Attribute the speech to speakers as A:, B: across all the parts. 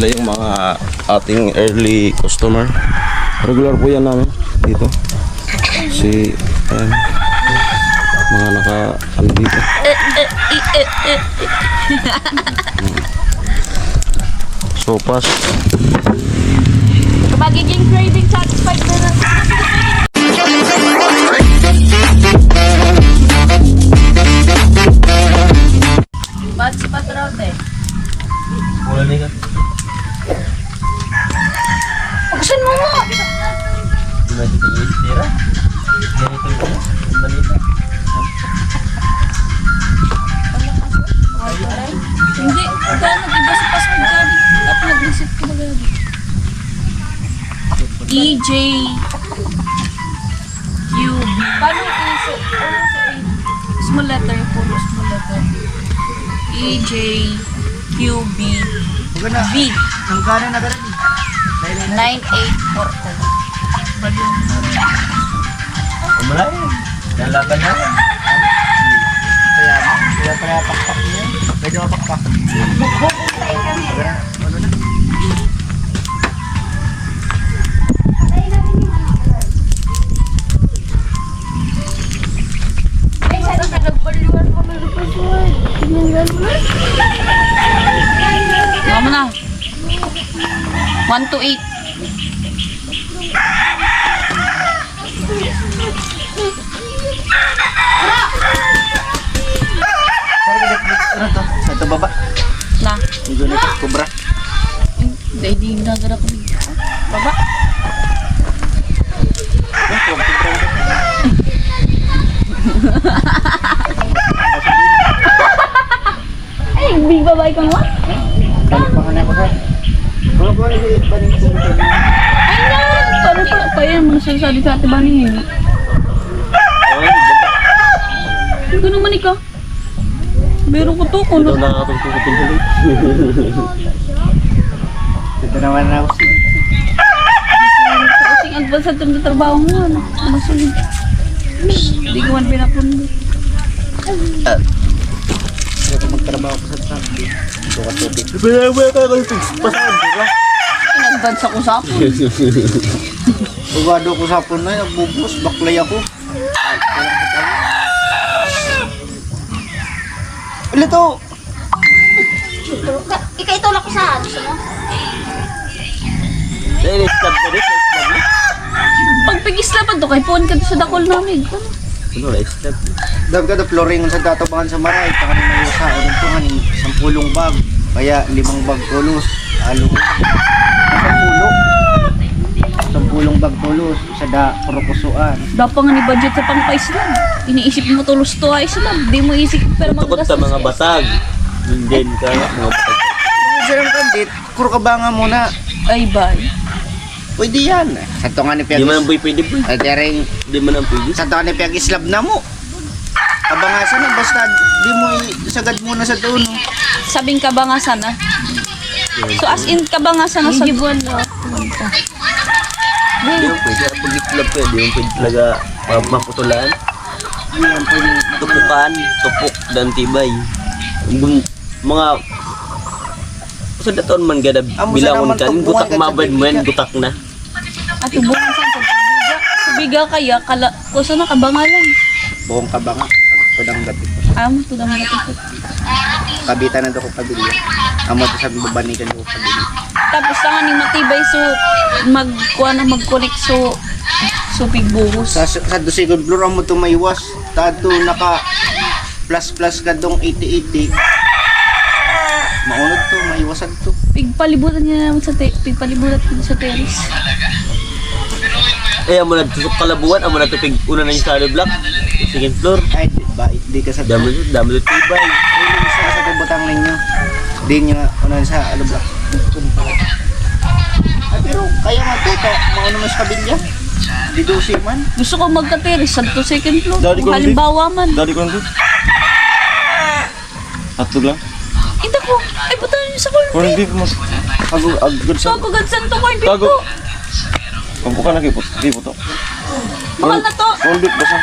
A: Sila yung mga ating early customer. Regular po yan namin dito. Si ayan, mga ano dito. Sopas.
B: Magiging craving satisfied na lang. Ba't si Patrote?
A: Wala na yan.
B: Buksan mo mo! Hindi, kaya nag-iba sa password gabi. Dapat nag-reset ko na gabi. EJ QB. Paano i-reset? Ano sa A? Small letter, puro small letter. EJ QB V.
C: Ang gano'n na gano'n?
B: 9840. Balon na rin.
A: Umalay. Nalaban na yan.
C: Kaya pala pakpak niya. Medyo mapakpak. Ano na?
B: Ay, sana ka nagpaluan ko na nagpasuan. Tinanggal mo na. Tama na. 1 to 8.
C: Ano to? Sa ito baba?
B: Na.
C: Hindi na ito. Kubra.
B: Hindi na gara ko. Baba. Ay, big babae ka naman?
C: Balik pa ka na ako sa. Kung ko rin balik ko sa.
B: Ay na! Paano pa yan mo nasasabi sa ate ba niya? Hindi naman ikaw. Meron ko to.
A: Ito nakakatungkutong tuloy.
C: Ito naman na ako siya.
B: Kasing advance sa itong trabaho mo. Ano sulit? Hindi ko man pinapundo.
C: Ito magtrabaho ko sa sabi. Ito ka tubig.
A: Binawa ka ito. Pasahan, di ba?
B: In-advance ako sa akin.
C: Bugado ko sa hapon na. Nagbubus. Baklay ako. Ulit to!
B: Ikaw itulak ko sa gusto mo?
A: Dahil stop na rin.
B: Pagpigis lang pa to kay puwan ka to sa dakol namin.
A: Ano, stop.
C: Dam ka flooring sa tatabangan sa maray. Taka ni Mayo sa akin ito nga ni 10 bag. Kaya 5 bag tulos. Alo. 10 bag tulos. Sa da kurukusuan.
B: Dapat nga ni budget sa pang pa-Islam. Iniisip mo tulos to ay Islam. Di mo isip pero
A: Tukot sa mga batag. Hindi ka mga batag.
C: Sarang kandit. Kurukabanga muna.
B: Ay bay.
C: Pwede yan. Sa ito nga ni
A: Di man ang
C: Piagis.
A: boy pwede boy.
C: At yaring
A: Di man ang pwede.
C: sa ito nga ni Piagis lab na mo. Abangasan na basta di mo isagad muna sa tuno.
B: Sabing kabangasan na. So as in kabangasan na sa buwan na.
A: Di mo pwede. Pag itlab ka, di mo pwede talaga maputulan.
C: Yan pwede.
A: Tupukan, tupok, dan tibay. Mga sa daton man gada
C: Amo sa
A: bilangon
C: naman
A: kan
C: tupukan
A: gutak
C: ka sa
A: mabad mo yan
C: biga.
A: gutak na.
B: At buwan sa biga. Sa biga kaya kala ko sana kabangalan.
C: Buong kabanga. Pudang gabi.
B: Amo to dami natin.
C: Kabitan na ko kabilya. Amo to sa babanikan ko kabilya.
B: Tapos nga ni matibay so mag-connect so pigbuhos.
C: Sa second floor amo to maiwas. Tato naka plus ka dong 80-80. Maunod to, maiwasan to.
B: Pigpalibutan niya naman sa pigpalibutan niya sa terrace.
A: Eh amo na tusok kalabuan, amo na tupig una na yung solid block. Second floor.
C: Ay, di ka sa
A: Damo tibay.
C: Ay, sa kabutang ninyo. Di nyo unan sa alubak. Ay, pero kaya nga to, mauna mas kabilya. Di dosi man.
B: Gusto ko magka-terrace sa to second floor.
A: Daddy ko
B: Kung halimbawa man.
A: Dari ko nandun. Hatog lang.
B: Ito ko. Ay, buta niyo sa corn
A: Corn
B: beef.
A: beef mas. Agad
B: So,
A: sa.
B: pagadsan to corn beef
A: Tago.
B: ko.
A: Pampukan na kipot. Kipot to.
B: Mahal na to.
A: Corn beef basa.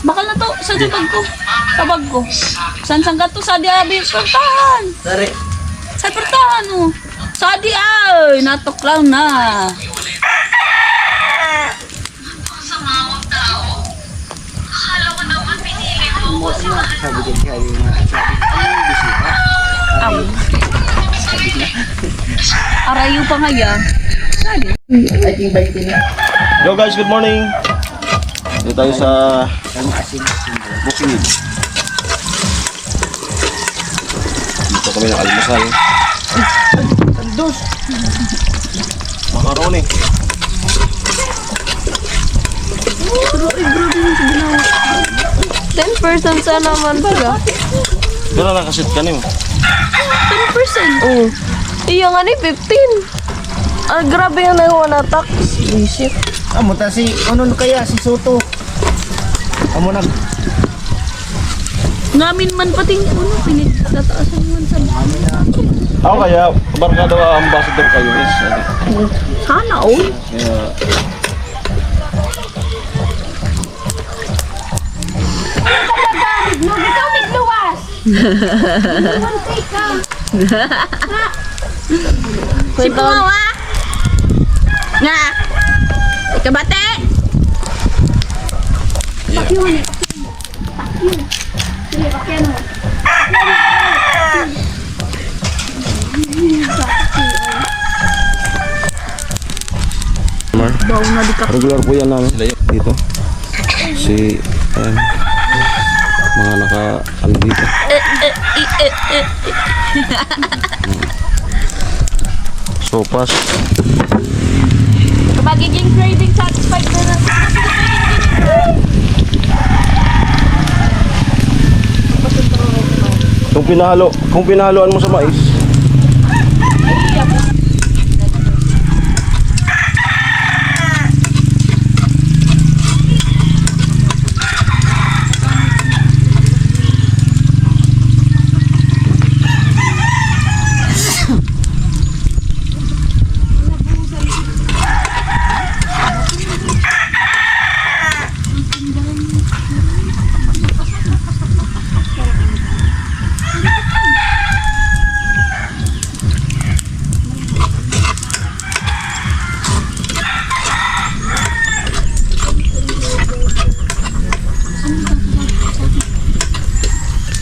B: Bakal na to. Saan sa bag ko? Sa bag ko. Saan ka to? Sa di abi. Pertahan.
C: Dari.
B: Sa pertahan oh. Sa di ay. Natuklaw na.
C: Sabi din kaya yung bisita.
B: Am. Arayo pa nga yan. Sabi.
C: I think 20 na.
A: Yo guys, good morning. Dito tayo sa
C: Ang asin.
A: Bukid. Dito kami ng almusal.
C: Sandos.
A: Macaroni.
B: Pero ay grabe yung sa ginawa.
D: 10% sa naman baga.
A: Pero nakasit ka niyo.
B: 10%.
D: Oo. Iya nga ni 15. Ah, grabe yung nakuha na tax. Visit.
C: Amo ta si ano kaya si Soto. Amo nag
B: Ngamin man pating uno. Pinagtataasan man sa
A: Ako kaya, barkada ambassador kayo is.
B: sana oh.
A: Kaya,
B: Si Pumawa. Nga. Ikabate. Bawa na di ka.
A: regular po yan namin dito. Si, ayan, mga ano dito. Sopas.
B: Magiging craving satisfied na lang.
A: Kung pinahaloan mo sa mais,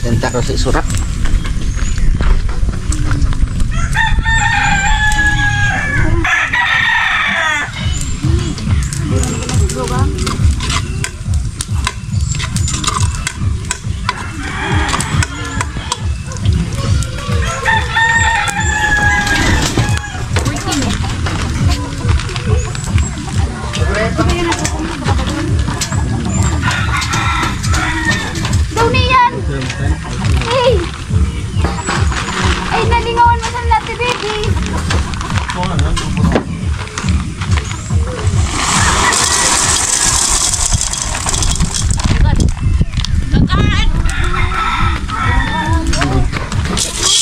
C: tenta ko si Surak.
E: Daw niyan! Hey! Ay, nalingawan mo sa latte, baby!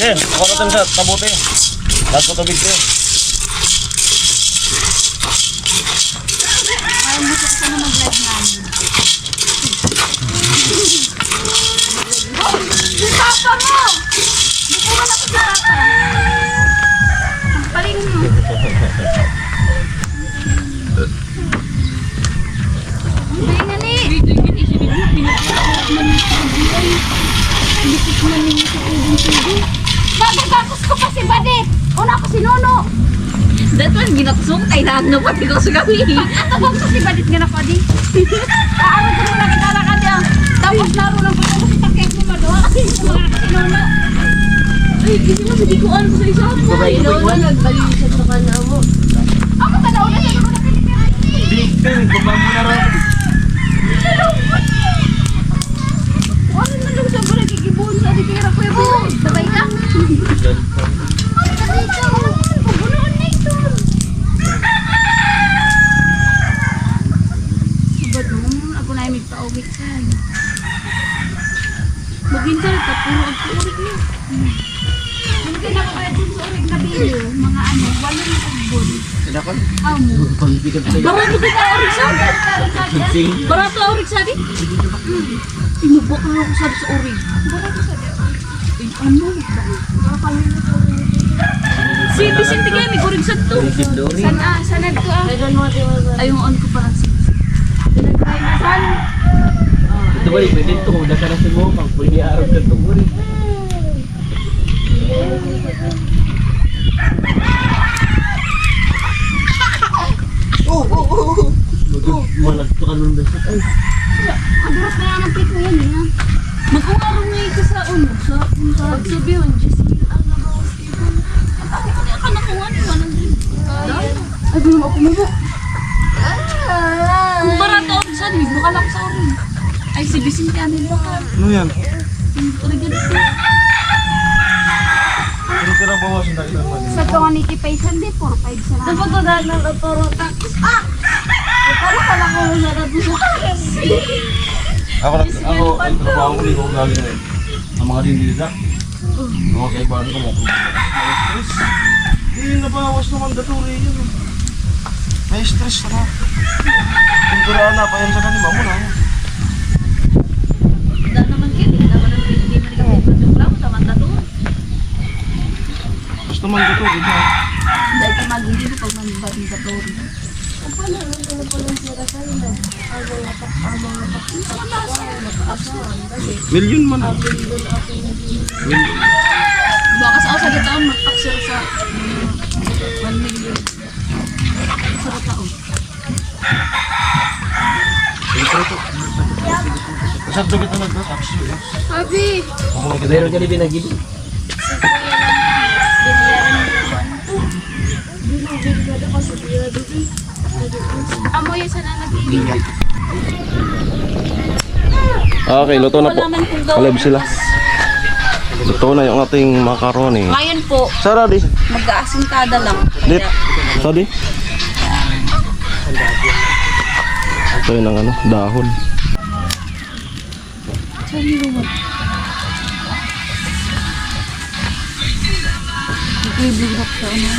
A: Ken, ako natin sa tabuti. Lahat ko tubig ko.
E: Si Papa mo! Hindi ko wala ko si Papa. Ang paling mo. Hindi nga ni. Nagagakos ko pa si Badit. Una ko si Nono.
B: Dahil man ginatusong ay na pati ko sa gabi.
E: Tabog ko si Badit nga na pa di. Ano ko muna kita na kanya. Tapos laro lang ko si Takek mo magawa kasi mga si Nono.
B: Ay, kasi nga hindi ko ano sa isa.
D: Ikaw na nagbalisan sa kana mo.
E: Ako tanaw na sa mga Pilipinas. Ano na lang sa mga kikibuon sa di kira ko yung sabay ka. Ay, dito. Pagunoon na ito. Ba't mo? Ako na yung magpa-awit ka. Maghintay ka, puro ang purik niya. kayo nakabayad dun sa urig na bilo. Mga ano, walang nagbun.
C: Sinakon?
E: Amo. Barato din ka urig sabi. Barato urig sabi? Inubok na ako sabi sa urig. Barato sabi. Ano? Si Vicente kayo, may urig sa to. Sanad ko ah. Ayong on ko parang si Pinagkaimasan.
F: Ito ba yung pwede ito kung nasa na mo, pag pwede araw ka ito mo rin. Malagto ka nun basta. Ay,
E: Adulas na yan ang pit mo yan eh. ha? Mag-umarong nga ito sa uno. Sa pagsabi yun, Jessie, ang nabawas ito. Bakit hindi ka nakuha ni Manang din? Ay, di naman ako mo. Kung barato ako sa amin, baka lang sa orin. Ay, si Vicente Anel baka.
A: Ano yan?
E: Origan ito.
A: Pero tira bawasan tayo naman.
E: Sa tunga ni Kipaysan, di 4-5 sa lang.
D: Dapat ko dahil ng otoro tax. Paano ka lang kung sa nato sa tax?
A: Ako, ang trabaho ko dito, lagi na ang mga dindida. Mga kaibahan ko, mga stress. Hindi nabawas naman daturi yun. May stress na. Pinturaan na pa yan sa kanima mo na.
E: Dahil naman kini, naman ang hindi man ikaw yung lang, naman na to.
A: Gusto man daturi na.
E: Dahil ka mag-hindi pag manibading sa tori.
A: Milyon man.
E: Baka sa sa taon magpaksir sa 1 million. Sa taon.
A: Kasab doon kita nag-tax.
E: Abi!
F: meron ka rin binagili.
E: Amo yung sana nag-ibig.
A: Okay, luto na po.
E: Naman kung gawin.
A: Kalab sila. Luto na yung ating macaroni.
E: Ngayon po,
A: Sarah di.
E: mag-aasintada lang.
A: Dit. Sorry. Ito yun ang ano, dahon.
E: Nag-ibig sa ano.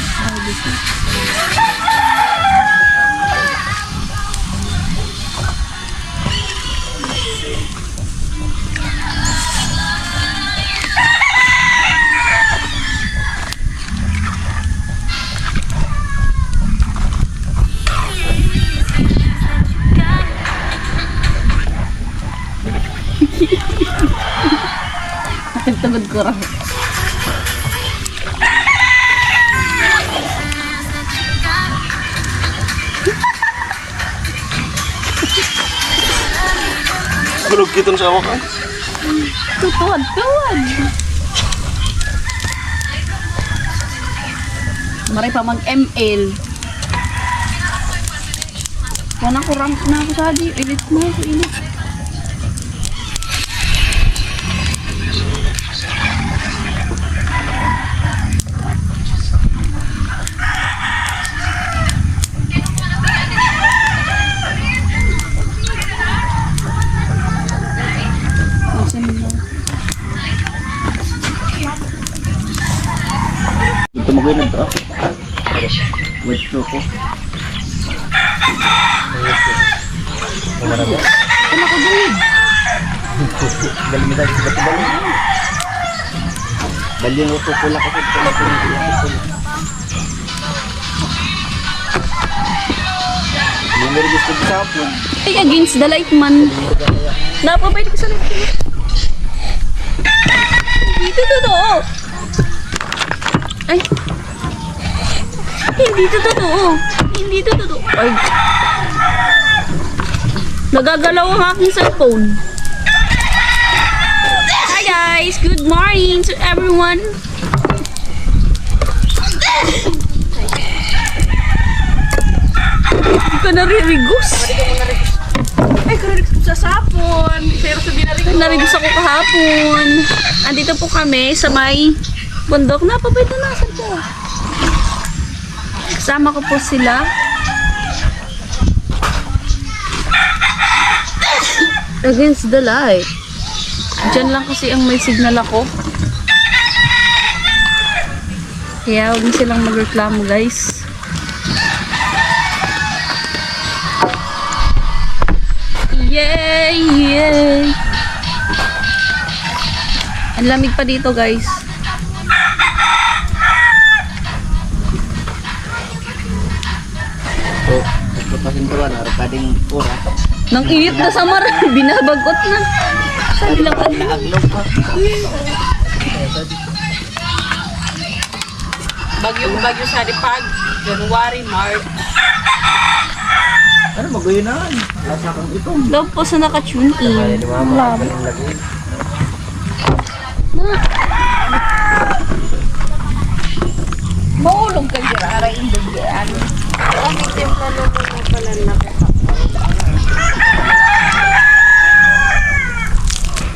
E: Tagtagod ko rin.
A: Bulog kiton sa awak.
E: Tutuwad. Maray pa mag-ML. Wala ko rank na ako sa di. Elite mo. Elite.
C: Ito mo kayo nag-drop. Wait ko ko. Galimitan sa batibali. Bali mo ko pula kasi ito na pula. Bumir gusto ko sa hapon.
E: Ay, against the light man. Napabait ko sa light man. Dito totoo. Ay. Hindi to totoo. Hindi to totoo. Ay. Nagagalaw ang aking cellphone. Hi guys! Good morning to everyone! Hindi ka naririgos. Ay, naririgos sa sapon. Pero sa dinarigos. Naririgos ako kahapon. Andito po kami sa may bundok. Napabait na nasan po. Kasama ko po sila. Against the light. Diyan lang kasi ang may signal ako.
B: Kaya huwag na silang magreklamo, guys. Yay! Yay! Ang lamig pa dito, guys.
C: So, nagpapasintuan, arkading pura.
B: Nang init na sa mar, binabagot na. Sabi lang ano.
C: Naaglog pa.
B: Bagyo sa Ripag, January, March.
C: Ano, maguyo na. Asa kang itong.
B: Love po sa naka-tune in. Love. Mahulog ka dyan, aray indugyan.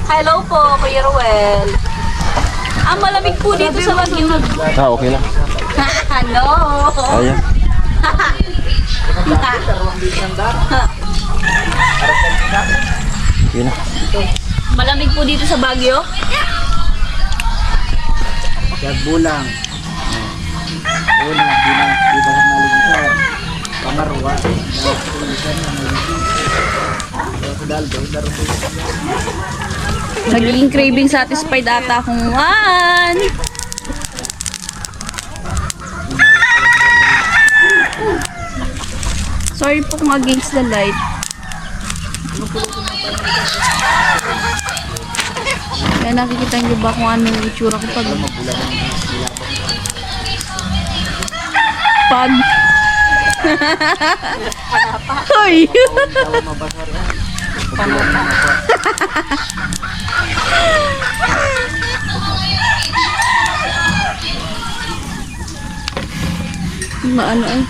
B: Hello po, Kuya Ruel. Malamig po dito sa Baguio.
A: Okay na.
B: Hello!
A: Ayan. Yun na.
B: Malamig po dito sa Baguio.
C: Bulang. Una, di ba nalimutan? Pangarwa.
B: Naging craving satisfied ata akong one. Sorry po kung against the light. Kaya nakikita niyo ba kung ano yung itsura ko pag... Pag... Hoy! Maano ay?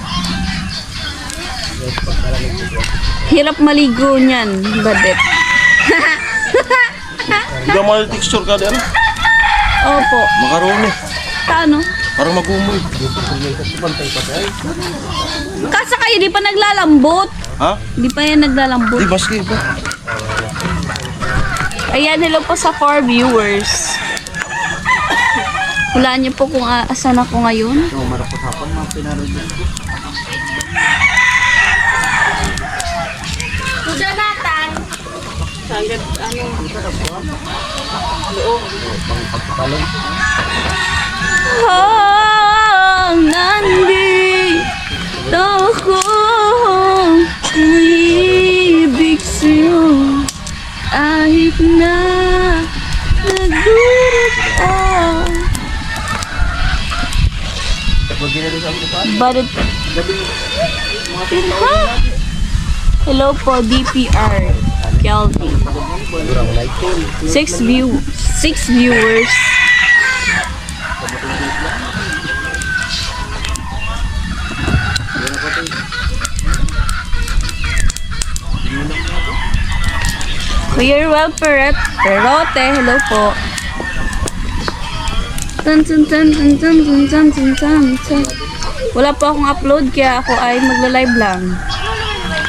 B: Hirap maligo niyan, badet.
A: Hindi mo texture ka din.
B: Opo.
A: Makaroni.
B: Paano?
A: Parang magumoy.
B: Kasa kayo, di pa naglalambot.
A: Ha?
B: Di pa yan naglalambot.
A: Di baski ba?
B: Ayan, hello po sa 4 viewers. Hulaan niyo po kung asan ako ngayon.
C: So, marapusapan mga pinarod.
B: Nandito ako, umiibig sa'yo, kahit na nagdurat ako. Badot. Hello po, DPR. Kelvin. 6 viewers. Kuya Ruel Perote, hello po. Tan tan tan tan tan tan tan tan tan. Wala po akong upload kaya ako ay magla-live lang.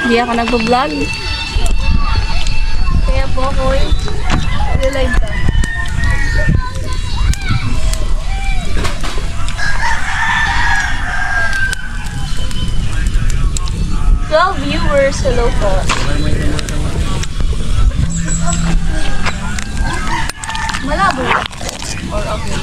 B: Hindi ako nagbo-vlog. Kaya po ako ay magla-live lang. Viewers, hello po. Malabo. Or okay.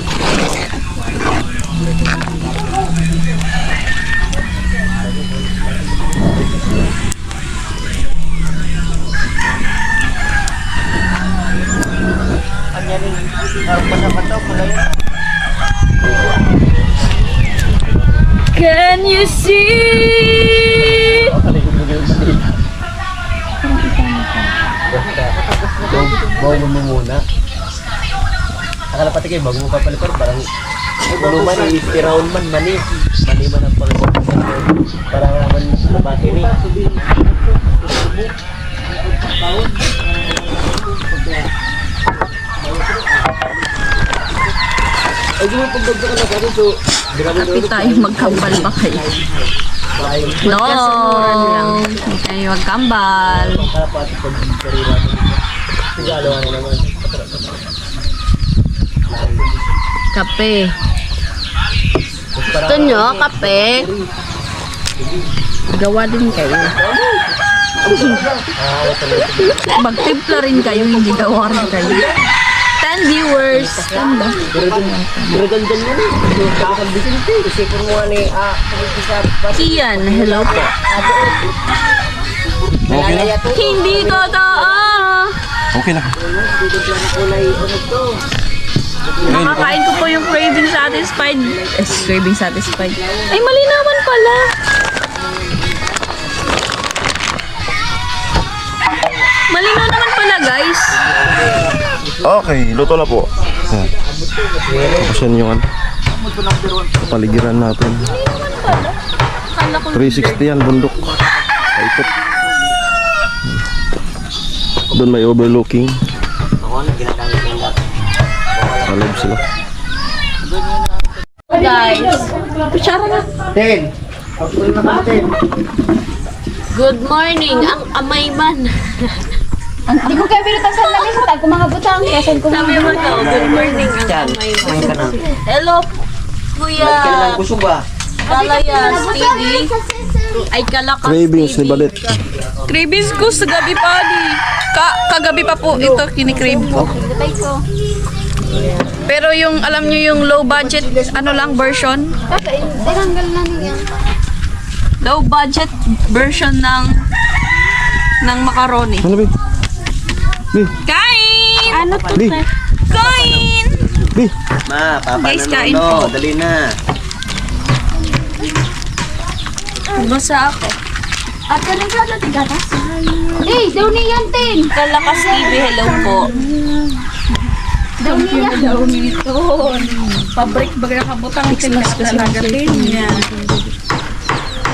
C: Kanya rin. Harap pa sa kataw. Malaya.
B: Can you see?
F: Bago mo muna. Akala pati kayo, bago mo papalitan, parang buluman, i-round man, mani. Mani man ang pag-pag. Parang naman sa battery. Ay, di mo pagdagda ka na kasi, so, grabe
B: Kapit tayo magkambal ba kayo? No! Hindi tayo magkambal.
F: Akala pati pag-karira mo. Sigalawa na naman.
B: Kape.
D: Gusto nyo kape?
B: Gawa din kayo. Magtimpla rin kayo, hindi gawa rin kayo. 10 viewers. Ganda.
F: Pero ganda mo. Kakabising ko. Kasi kung mo ni
B: Kian, hello po.
A: Okay na?
B: Hindi totoo.
A: Okay na.
B: Nakakain ko po yung craving satisfied. Craving satisfied. Ay, mali naman pala. Malinaw naman pala, guys.
A: Okay, luto na po. Yan. Tapos yan yung paligiran natin. 360 yan, bundok. Paikot. Doon may overlooking. Kalab sila.
B: Guys, kutsara na.
C: Ten. Pagpul na natin.
B: Good morning, ang amay man.
E: Hindi ko kayo binutan sa langit sa tag, kung mga butang, kasan ko
B: Sabi mo daw, good morning, ang amay man. Hello, Kuya
C: Kailangan kusog ba?
B: Kalayas TV. Ay, Kalakas
A: Cravings ni
B: TV.
A: Balit.
B: Cravings ko sa gabi pa di. Kagabi pa po ito kinikrave ko. Pero yung alam nyo yung low budget ano lang version,
E: Tinanggal na niya.
B: low budget version ng macaroni.
A: Ano ba? Bi,
B: Kain!
E: Ano to?
A: bi,
B: Kain!
A: bi.
C: Ma, papa
B: Guys,
C: na
B: kain po.
C: Dali na.
B: Basa ako.
E: At ka nang sada tigatas? Eh, daw niyan, Tin.
B: Kalakas TV, hello po.
E: Daw niya. Daw nito.
B: Pabrik baga kabutang tingnan talaga niya.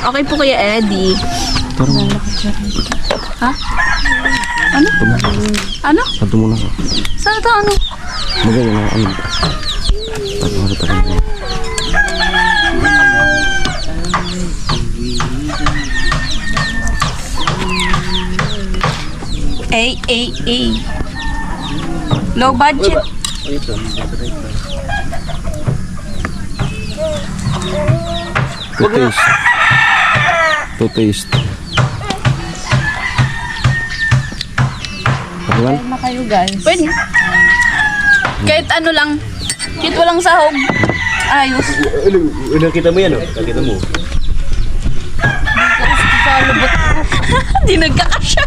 B: Okay po Kuya Eddie. Ha? Ano? Ano?
A: Santo muna ka.
B: Saan ito ano?
A: Magayon na ano. Tagal mo.
B: A. Low budget.
A: To taste. To taste. Paglan?
B: Na kayo guys. Pwede. Kahit ano lang. Kahit walang sahog. Ayos.
F: Nakita mo yan, oh. Nakita mo.
B: Hindi nagkakasya.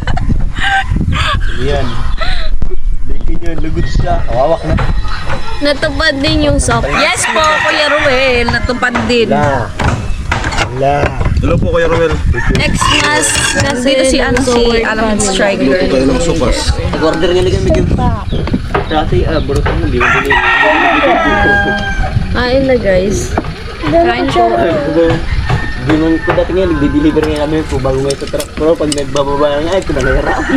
F: Yan. Likin yun, lugot siya. Kawawak na.
B: Natupad din yung soft. Yes po, Kuya Ruel. Natupad din.
F: La.
A: Hello po Kuya Romel.
B: Next mas, nandito si Alam Striker.
A: Tayo ng sopas.
C: Nag-order nga na kami yung
F: Dati, burot mo, di mo din.
B: Kain na guys. Kain po.
F: Di man ko dati nga, nagde-deliver nga kami po bago may truck. Pero pag nagbababa nga, ay, pinangyarap.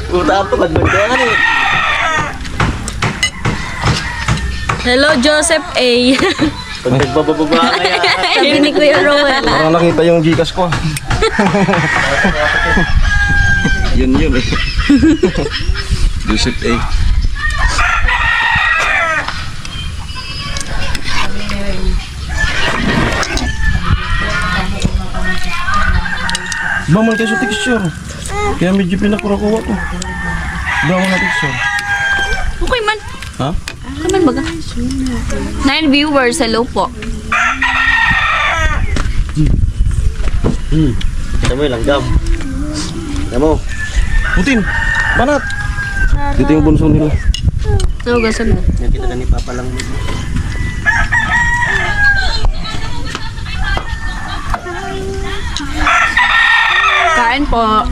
F: Puta pa, pag kaya nga eh.
B: Hello, Joseph A.
F: Pag nagbababa nga yan.
B: Sabi ni Kuya Roel.
A: Parang nakita yung Gcash ko. Yun eh. Joseph A. Baman kayo sa texture. Kaya medyo pinakurakuha ko. Baman na texture.
B: Okay man.
A: Ha?
B: Okay man baga. 9 viewers, hello po.
F: Kita mo yung langgam. Kita mo.
A: Putin! Banat! Dito yung bunso nila.
B: So, gasan na.
F: Nakita ka ni Papa lang.
B: Kain po.